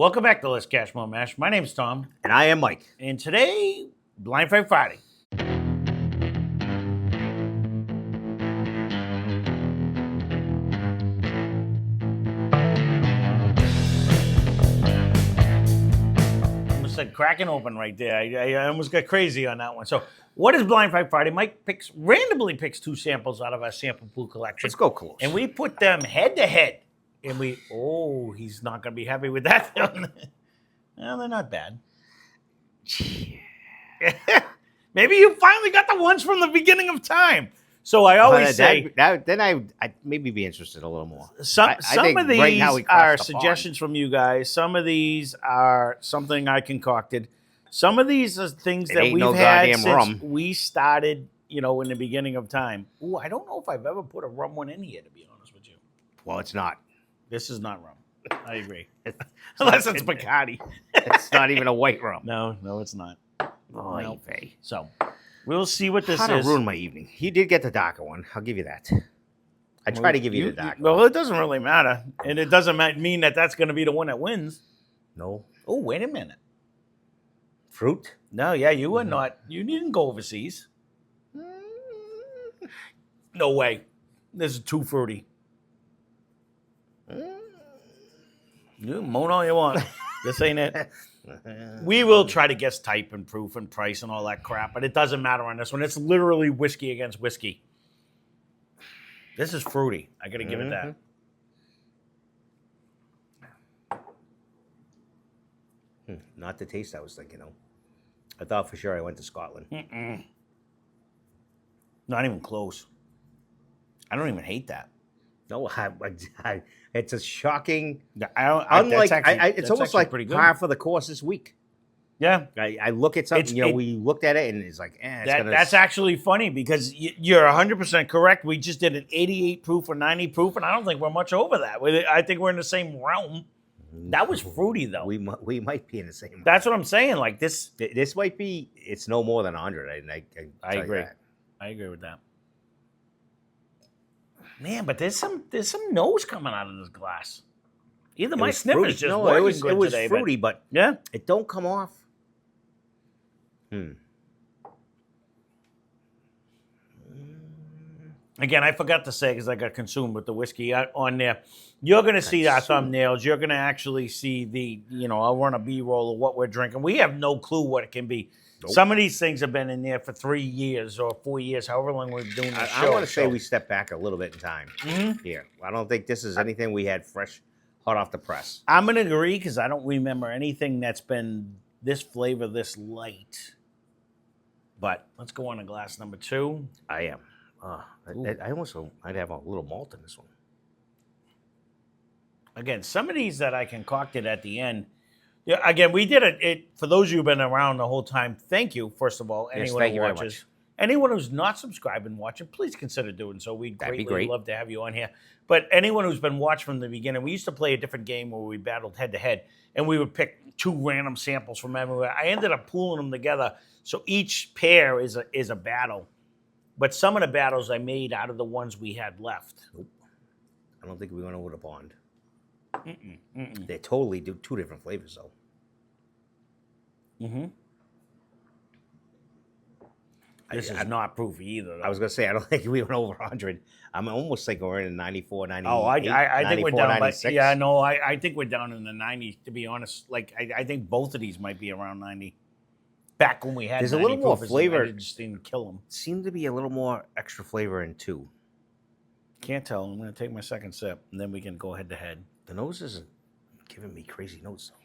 Welcome back to Lesscashmoremash. My name's Tom. And I am Mike. And today, Blind Fight Friday. Almost like cracking open right there. I almost got crazy on that one. So, what is Blind Fight Friday? Mike randomly picks two samples out of our sample pool collection. Let's go close. And we put them head to head. And he's not going to be happy with that. Well, they're not bad. Maybe you finally got the ones from the beginning of time. So I always say... Then I'd maybe be interested a little more. Some of these are suggestions from you guys. Some of these are something I concocted. Some of these are things that we've had since we started, in the beginning of time. Ooh, I don't know if I've ever put a rum one in here, to be honest with you. Well, it's not. This is not rum. I agree. Unless it's Bacardi. It's not even a white rum. No, it's not. Oh, no. So we'll see what this is. How to ruin my evening. He did get the darker one. I'll give you that. I try to give you the darker one. Well, it doesn't really matter. And it doesn't mean that that's going to be the one that wins. No. Oh, wait a minute. Fruit? No, yeah, you were not. You didn't go overseas. No way. This is too fruity. You moan all you want. This ain't it. We will try to guess type and proof and price and all that crap, but it doesn't matter on this one. It's literally whiskey against whiskey. This is fruity. I got to give it that. Not the taste I was thinking of. I thought for sure I went to Scotland. Not even close. I don't even hate that. No, it's a shocking. It's almost like par for the course this week. Yeah, I look at something. We looked at it and it's like, that's actually funny because you're 100% correct. We just did an 88 proof or 90 proof, and I don't think we're much over that. I think we're in the same realm. That was fruity though. We might be in the same realm. That's what I'm saying. Like this might be. It's no more than 100. I agree. I agree with that. Man, but there's some nose coming out of this glass. Either my sniffer's just working good today. It was fruity, but yeah, it don't come off. Again, I forgot to say because I got consumed with the whiskey on there. You're going to see our thumbnails. You're going to actually see I'll run a B-roll of what we're drinking. We have no clue what it can be. Nope. Some of these things have been in there for 3 years or 4 years, however long we've been doing this show. I want to say we step back a little bit in time here. I don't think this is anything we had fresh, hot off the press. I'm going to agree because I don't remember anything that's been this flavor, this light. But let's go on to glass number 2. I am. I'd have a little malt in this one. Again, some of these that I concocted at the end. Yeah, again, we did it for those of you who've been around the whole time. Thank you, first of all. Anyone who watches. Anyone who's not subscribed and watching, please consider doing so. We'd greatly love to have you on here. But anyone who's been watching from the beginning, we used to play a different game where we battled head to head, and we would pick 2 random samples from everywhere. I ended up pooling them together, so each pair is a battle. But some of the battles I made out of the ones we had left. Nope. I don't think we went over the pond. They totally do 2 different flavors, though. This is not proof either, though. I was going to say, I don't think we went over 100. I'm almost thinking we're in 94, 98, I think we're down. 96. I think we're down in the 90s, to be honest. Like, I think both of these might be around 90. Back when we had there's a little more flavor. I just didn't kill them. Seemed to be a little more extra flavor in 2. Can't tell. I'm going to take my second sip, and then we can go head to head. The nose isn't giving me crazy notes, though.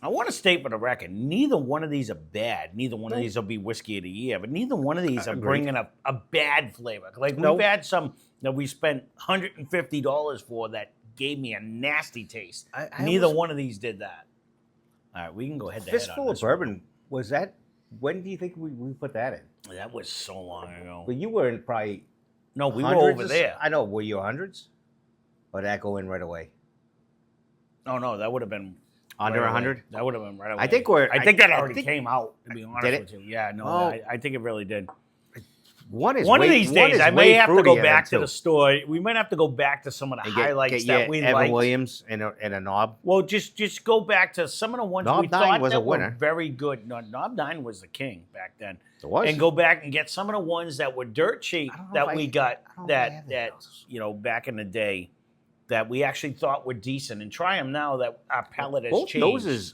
I want to state for the record, neither one of these are bad. Neither one of these will be whiskey of the year, but neither one of these are bringing a bad flavor. Like, we've had some that we spent $150 for that gave me a nasty taste. Neither one of these did that. All right, we can go head to head on this. Fistful of bourbon, was that? When do you think we put that in? That was so long ago. But you were in probably... No, we were over there. I know. Were you hundreds? Or did that go in right away? Oh, no, that would have been... Under 100? That would have been right away. I think that already came out, to be honest with you. Yeah, no, I think it really did. One is one of these days, I may have to go back to two. the store. We might have to go back to some of the And highlights get that we Evan liked. Williams and a knob. Well, just go back to some of the ones Knob we 9 thought was that a winner. were very good. No, Knob 9 was the king back then. It was. And go back and get some of the ones that were dirt cheap that we got that back in the day that we actually thought were decent, and try them now that our palate has changed. Both noses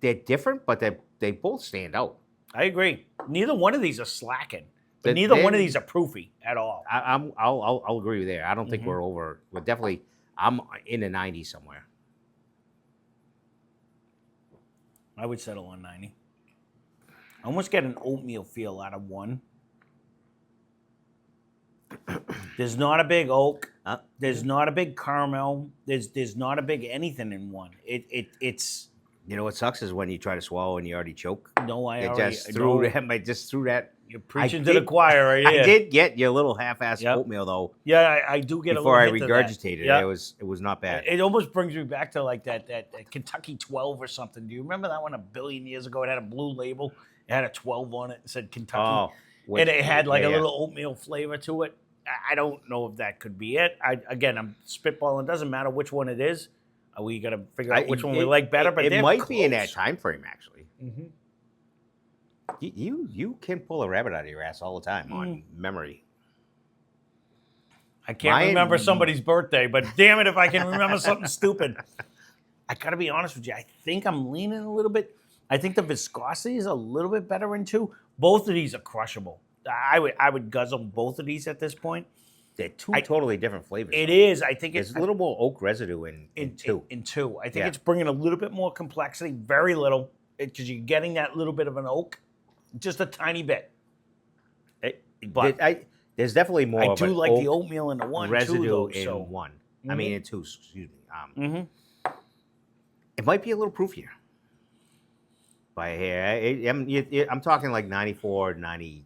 they're different, but they both stand out. I agree. Neither one of these are slacking. But neither one of these are proofy at all. I'll agree with there. I don't think we're over. We're definitely. I'm in the 90s somewhere. I would settle on 90. I almost get an oatmeal feel out of one. There's not a big oak. There's not a big caramel. There's not a big anything in one. It's. You know what sucks is when you try to swallow and you already choke. No, I just threw that. You're preaching to the choir right here. I did get your little half-assed oatmeal though. Yeah, I do get before a I little hint regurgitated of that. it. It was not bad. It almost brings me back to like that Kentucky 12 or something. Do you remember that one a billion years ago? It had a blue label. It had a 12 on it. It said Kentucky. And it had like a little oatmeal flavor to it. I don't know if that could be it. I'm spitballing. It doesn't matter which one it is. We got to figure out which one we like better. But it might be in that time frame, actually. Mm-hmm. You can pull a rabbit out of your ass all the time on memory. I can't remember somebody's birthday, but damn it if I can remember something stupid. I got to be honest with you. I think I'm leaning a little bit. I think the viscosity is a little bit better in two. Both of these are crushable. I would guzzle both of these at this point. They're two totally different flavors. It is. I think there's a little more oak residue in two. In two. I think it's bringing a little bit more complexity, very little, because you're getting that little bit of an oak, just a tiny bit. There's definitely more. I do like the oatmeal in the one residue too, though, in one. I mean, in two. Excuse me. It might be a little proofier. By here, I'm talking like 94, 96.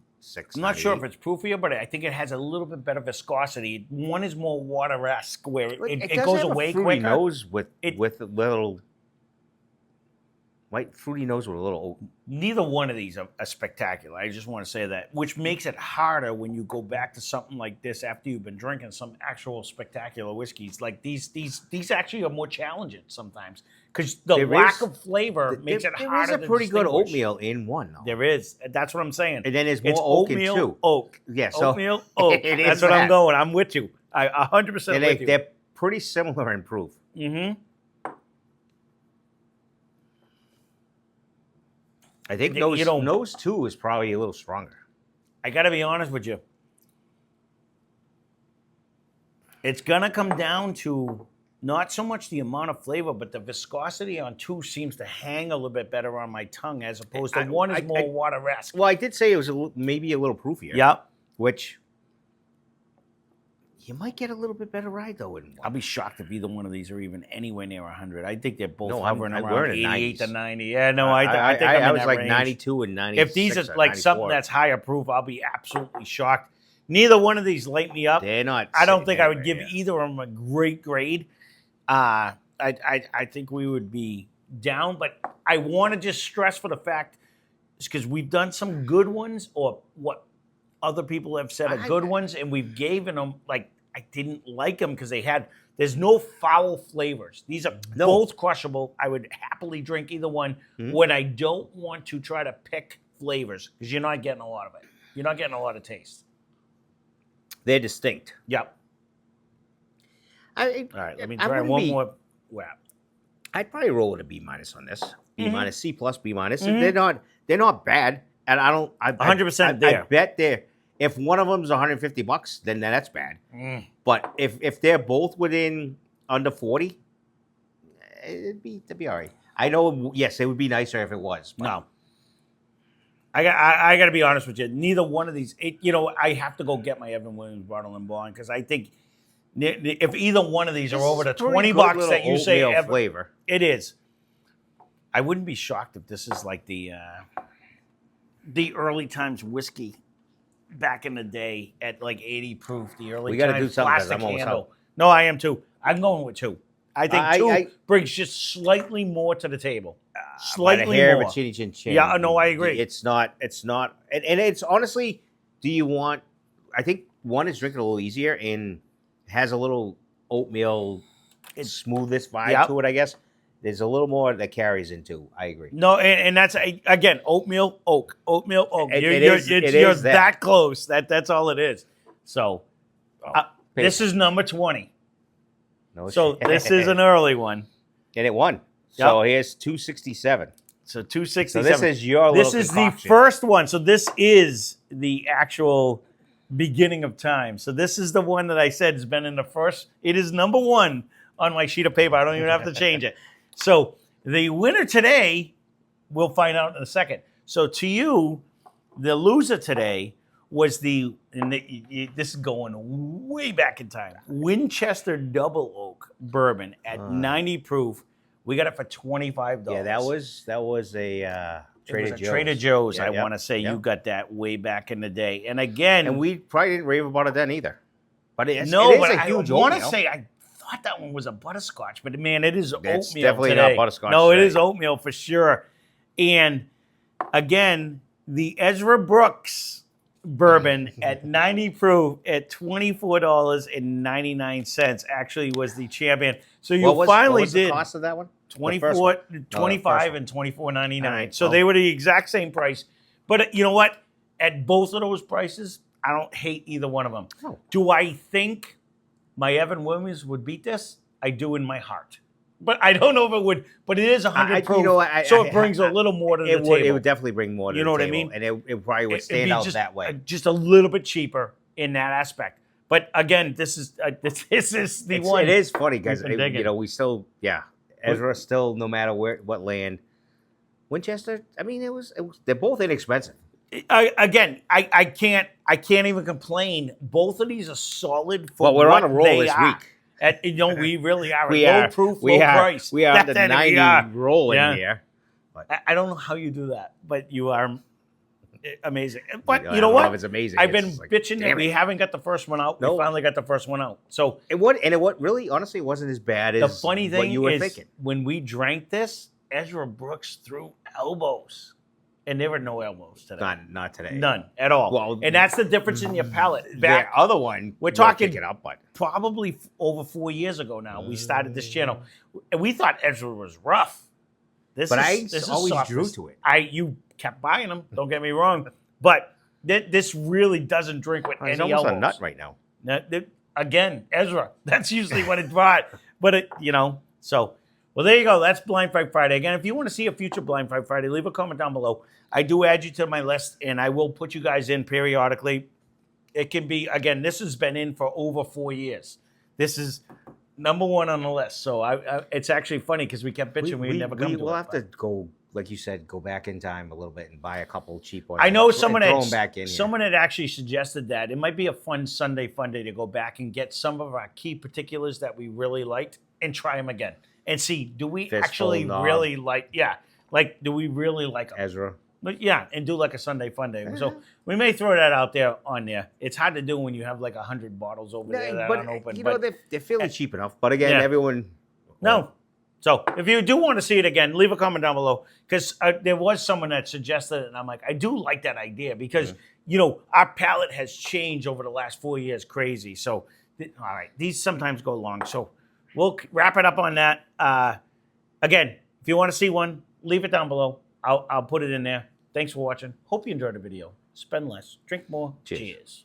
I'm not sure if it's proofier, but I think it has a little bit better viscosity. One is more water-esque, where it goes away quicker. Nose with a little white fruity nose with a little oak. Neither one of these are spectacular. I just want to say that, which makes it harder when you go back to something like this after you've been drinking some actual spectacular whiskeys. Like these actually are more challenging sometimes because the lack of flavor makes it harder. There is a pretty good oatmeal in one, though. There is. That's what I'm saying. And then there's more oak in two. Oak. Yeah, so oatmeal, oak. That's what I'm going. I'm with you. I 100% with you. They're pretty similar in proof. Mm-hmm. I think nose two is probably a little stronger. I got to be honest with you. It's going to come down to not so much the amount of flavor, but the viscosity on two seems to hang a little bit better on my tongue as opposed to one is more water-esque. Well, I did say it was maybe a little proofier. Yep. Which you might get a little bit better ride, though. I'll be shocked if either one of these are even anywhere near 100. I think they're both hovering around 88 to 90. Yeah, no, I think I'm in was that like range. 92 and 96. If these are like something that's higher proof, I'll be absolutely shocked. Neither one of these light me up. They're not. I don't think I would give either of them a great grade. I think we would be down, but I want to just stress for the fact, because we've done some good ones, or what other people have said are good ones, and we've given them, like, I didn't like them because there's no foul flavors. These are both crushable. I would happily drink either one when I don't want to try to pick flavors, because you're not getting a lot of it. You're not getting a lot of taste. They're distinct. Yep. All right, let me try one more. Wow. I'd probably roll with a B- on this. B-, C+, B-. They're not bad, and I don't. 100% there. I bet if one of them is $150, then that's bad. But if they're both within under 40, it'd be all right. I know. Yes, it would be nicer if it was. No. I got to be honest with you. Neither one of these. I have to go get my Evan Williams bottle and bond, because I think if either one of these are over the $20 that you say flavor, it is. I wouldn't be shocked if this is like the early times whiskey back in the day at like 80 proof. The early we got to times do something. plastic I'm almost handle. out. No, I am too. I'm going with two. I think two brings just slightly more to the table. Slightly by the hair more. Of a chinny chin chin. Yeah, no, I agree. It's not, and it's honestly, do you want? I think one is drinking a little easier and has a little oatmeal, smoothness vibe to it. I guess there's a little more that carries into. I agree. No, and that's again oatmeal oak. It You're is that close. That's all it is. So this is number 20. No so this is an early one, and it won. So here's 267. So 267. So this is your. This is concoction. The first one. So this is the actual beginning of time. So this is the one that I said has been in the first. It is number 1 on my sheet of paper. I don't even have to change it. So the winner today, we'll find out in a second. So to you, the loser today was this is going way back in time. Winchester Double Oak bourbon at 90 proof. We got it for $25. Yeah, that was a Trader Joe's. Trader Joe's. I want to say you got that way back in the day. And again, and we probably didn't rave about it then either. But it is a huge. I want to say I thought that one was a butterscotch, but man, it is oatmeal. It's definitely today. not butterscotch. No, today. It is oatmeal for sure. And again, the Ezra Brooks bourbon at 90 proof at $24.99 actually was the champion. So you finally did. What was the cost of that one? 25 and $24.99. So they were the exact same price. But you know what? At both of those prices, I don't hate either one of them. Oh. Do I think my Evan Williams would beat this? I do in my heart. But I don't know if it would. But it is 100 proof, so it brings a little more to the table. It would definitely bring more to the table. You know what I mean? And it probably would stand out that way. Just a little bit cheaper in that aspect. But again, this is the one. It is funny because we still Ezra still, no matter what land. Winchester, I mean, it was they're both inexpensive. I can't even complain. Both of these are solid for we're what on a roll they this are. week. We really are. Low proof, low price. We are the 90 roll in here. But I don't know how you do that, but you are amazing. But you know what? It's amazing. I've been bitching that we haven't got the first one out. No. We finally got the first one out. So it really, honestly, wasn't as bad as the funny thing what you were thinking. When we drank this, Ezra Brooks threw elbows. And there were no elbows today. Not today. None at all. Well, and that's the difference in your palate. The other one, we're talking probably over 4 years ago now. We started this channel. And we thought Ezra was rough. This always drew to it. You kept buying them, don't get me wrong. But this really doesn't drink with any elbows. It's almost a nut right now. Again, Ezra. That's usually what it brought. But, so... Well, there you go. That's Blind Fight Friday. Again, if you want to see a future Blind Fight Friday, leave a comment down below. I do add you to my list, and I will put you guys in periodically. It can be, again, this has been in for over 4 years. This is number 1 on the list. So it's actually funny because we kept bitching. We never come to it. We'll have to go, like you said, go back in time a little bit and buy a couple cheap ones. I know someone had actually suggested that. It might be a fun Sunday fun day to go back and get some of our key particulars that we really liked and try them again. And see, do we actually really like, do we really like them? Ezra? But and do like a Sunday fun day. So we may throw that out there on there. It's hard to do when you have like 100 bottles over there that aren't open. They're fairly cheap enough. But again, everyone... No. So if you do want to see it again, leave a comment down below. Because there was someone that suggested it, and I'm like, I do like that idea. Because, our palate has changed over the last 4 years crazy. So, all right, these sometimes go long. So... we'll wrap it up on that. Again, if you want to see one, leave it down below. I'll put it in there. Thanks for watching. Hope you enjoyed the video. Spend less, drink more. Cheers.